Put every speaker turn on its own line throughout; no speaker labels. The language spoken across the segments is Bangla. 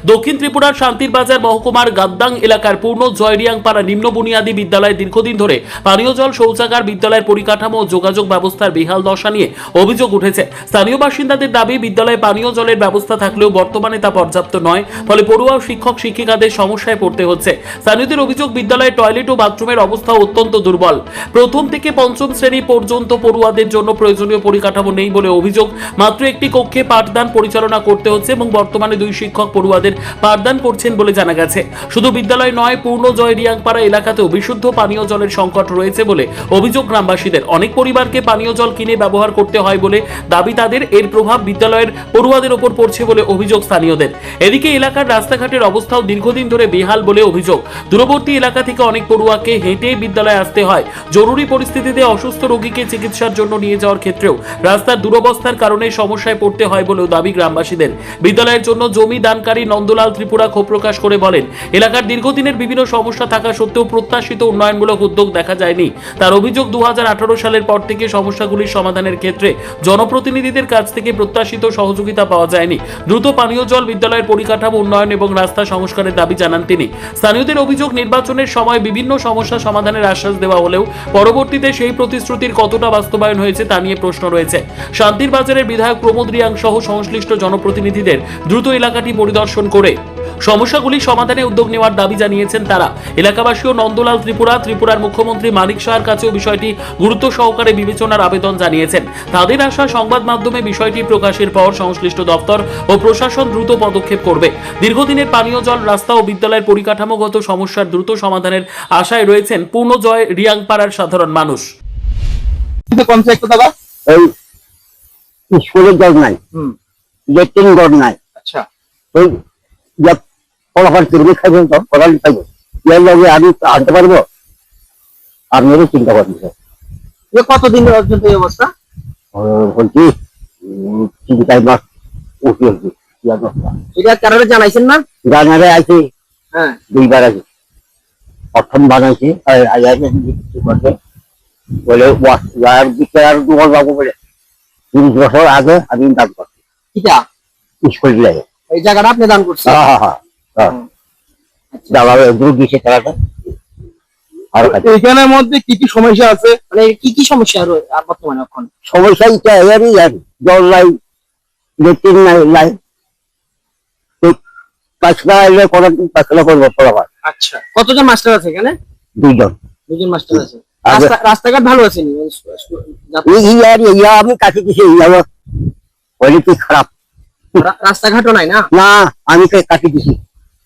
দক্ষিণ ত্রিপুরার শান্তির বাজার মহকুমার গাদ্দাং এলাকার পূর্ণ জয়রিয়াংপাড়া নিম্ন বুনিয়াদী বিদ্যালয়ে দীর্ঘদিন ধরে পানীয় জল, শৌচাগার, বিদ্যালয়ের পরিকাঠামো ও যোগাযোগ ব্যবস্থার বেহাল দশা নিয়ে অভিযোগ উঠেছে। স্থানীয় বাসিন্দাদের দাবি, বিদ্যালয়ে পানীয় জলের ব্যবস্থা থাকলেও বর্তমানে তা পর্যাপ্ত নয়, ফলে পড়ুয়া ও শিক্ষক শিক্ষিকাদের সমস্যায় পড়তে হচ্ছে। স্থানীয়দের অভিযোগ, বিদ্যালয়ের টয়লেট ও বাথরুমের অবস্থা অত্যন্ত দুর্বল। প্রথম থেকে পঞ্চম শ্রেণী পর্যন্ত পড়ুয়াদের জন্য প্রয়োজনীয় পরিকাঠামো নেই বলে অভিযোগ। মাত্র একটি কক্ষে পাঠদান পরিচালনা করতে হচ্ছে এবং বর্তমানে 2 শিক্ষক পড়ুয়াদের পাঠদান করছেন বলে জানা গেছে। শুধু বিদ্যালয় নয়, পূর্ণ জয়রিয়াংপাড়া এলাকাতেও বিশুদ্ধ পানীয় জলের সংকট রয়েছে বলে অভিযোগ গ্রামবাসীদের। অনেক পরিবারকে পানীয় জল কিনে ব্যবহার করতে হয় বলে দাবি তাদের। এর প্রভাব বিদ্যালয়ের পড়ুয়াদের ওপর পড়ছে বলে অভিযোগ স্থানীয়দের। এদিকে এলাকার রাস্তাঘাটের অবস্থাও দীর্ঘদিন ধরে বেহাল বলে অভিযোগ। দূরবর্তী এলাকা থেকে অনেক পড়ুয়াকে হেঁটে বিদ্যালয়ে আসতে হয়। জরুরি পরিস্থিতিতে অসুস্থ রোগীকে চিকিৎসার জন্য নিয়ে যাওয়ার ক্ষেত্রেও রাস্তার দুরবস্থার কারণে সমস্যায় পড়তে হয় বলেও দাবি গ্রামবাসীদের। বিদ্যালয়ের জন্য জমি দানকারী নন্দলাল ত্রিপুরা ক্ষোভ প্রকাশ করে বলেন, এলাকার দীর্ঘদিনের বিভিন্ন সমস্যা থাকা সত্ত্বেও প্রত্যাশিত উন্নয়নমূলক উদ্যোগ দেখা যায়নি। তার অভিযোগ, 2018 সালের পর থেকে সমস্যাগুলির সমাধানের ক্ষেত্রে জনপ্রতিনিধিদের কাছ থেকে প্রত্যাশিত সহযোগিতা পাওয়া যায়নি। দ্রুত পানীয় জল, বিদ্যালয়ের পরিকাঠামো উন্নয়ন এবং রাস্তা সংস্কারের দাবি জানান তিনি। স্থানীয়দের অভিযোগ, নির্বাচনের সময় বিভিন্ন সমস্যা সমাধানের আশ্বাস দেওয়া হলেও পরবর্তীতে সেই প্রতিশ্রুতির কতটা বাস্তবায়ন হয়েছে তা নিয়ে প্রশ্ন রয়েছে। শান্তির বাজারের বিধায়ক প্রমোদ রিয়াং সহ সংশ্লিষ্ট জনপ্রতিনিধিদের দ্রুত এলাকাটি পরিদর্শন করে সমস্যাগুলি সমাধানে উদ্যোগ নেওয়ার দাবি জানিয়েছেন তারা। এলাকাবাসী ও নন্দলাল ত্রিপুরার মুখ্যমন্ত্রী মানিক শাহর কাছেও বিষয়টি গুরুত্ব সহকারে বিবেচনার আবেদন জানিয়েছেন। তাদের আশা, সংবাদ মাধ্যমে বিষয়টি প্রকাশের পর সংশ্লিষ্ট দপ্তর ও প্রশাসন দ্রুত পদক্ষেপ করবে। দীর্ঘদিনের পানীয় জল, রাস্তা ও বিদ্যালয়ের পরিকাঠামোগত সমস্যার দ্রুত সমাধানের আশায় রয়েছেন পূর্ণজয় রিয়াংপাড়ার সাধারণ মানুষ।
স্কুলের জল নাই, লেট্রিন জল নাই। আচ্ছা, ওই ফলাফল কিরমি খাইবেন তো ফলাফল খাইবেন, এর লগে আমি আনতে পারবো? আপনারও চিন্তা করবেন স্যার।
কতদিন পর্যন্ত এই অবস্থা?
বলছি 3-4 মাস উঠে হচ্ছে।
এটা কারণে জানাইছেন না?
জানারে আছে,
হ্যাঁ
2বার আছে। প্রথম বানাইছে বলে আর দুবার যাবো বলে 30 বছর আগে আমি দান করছি।
কিটা
স্কুল লাগে
এই জায়গাটা আপনি দান করছেন?
হ্যাঁ হ্যাঁ হ্যাঁ, দাঁড়াবে দ্রুত দিছে খেলাটা। আর
এখানের মধ্যে কি কি সমস্যা আছে, মানে কি কি সমস্যা আর বর্তমানে এখন
সমস্যা এটা এরই আর জল নাই, লেট্রিন নাই, পাঁচলা এলে করার পাঁচলা করবো ফলাফল।
আচ্ছা, কতজন মাস্টার আছে এখানে?
2 জন।
2 জন মাস্টার আছে। রাস্তাঘাট ভালো আছে নি?
আমি কাছে দিছি কি খারাপ
রাস্তাঘাটও নাই না?
না, আমি কাটি দিছি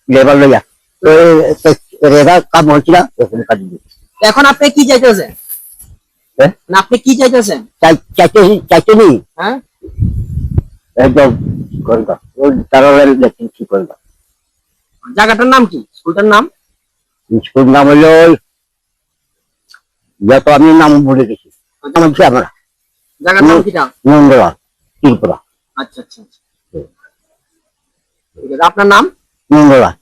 লেবার লইয়া, রেগার কাম হচ্ছিল কাটি দিছি।
এখন আপনি কি চাইতেছেন? না আপনি কি চাইতেছেন?
চাইতে নি,
হ্যাঁ
একদম করবা ওই তারালের লেখেন কি করবা।
জায়গাটার নাম কি? স্কুলটার নাম?
স্কুল নাম হলো যত আমি নাম বলে গেছি। নাম হচ্ছে আমরা
জায়গার নাম কিটা?
নন্দলাল ত্রিপুরা।
আচ্ছা আচ্ছা, ঠিক আছে। আপনার নাম?
নন্দলাল।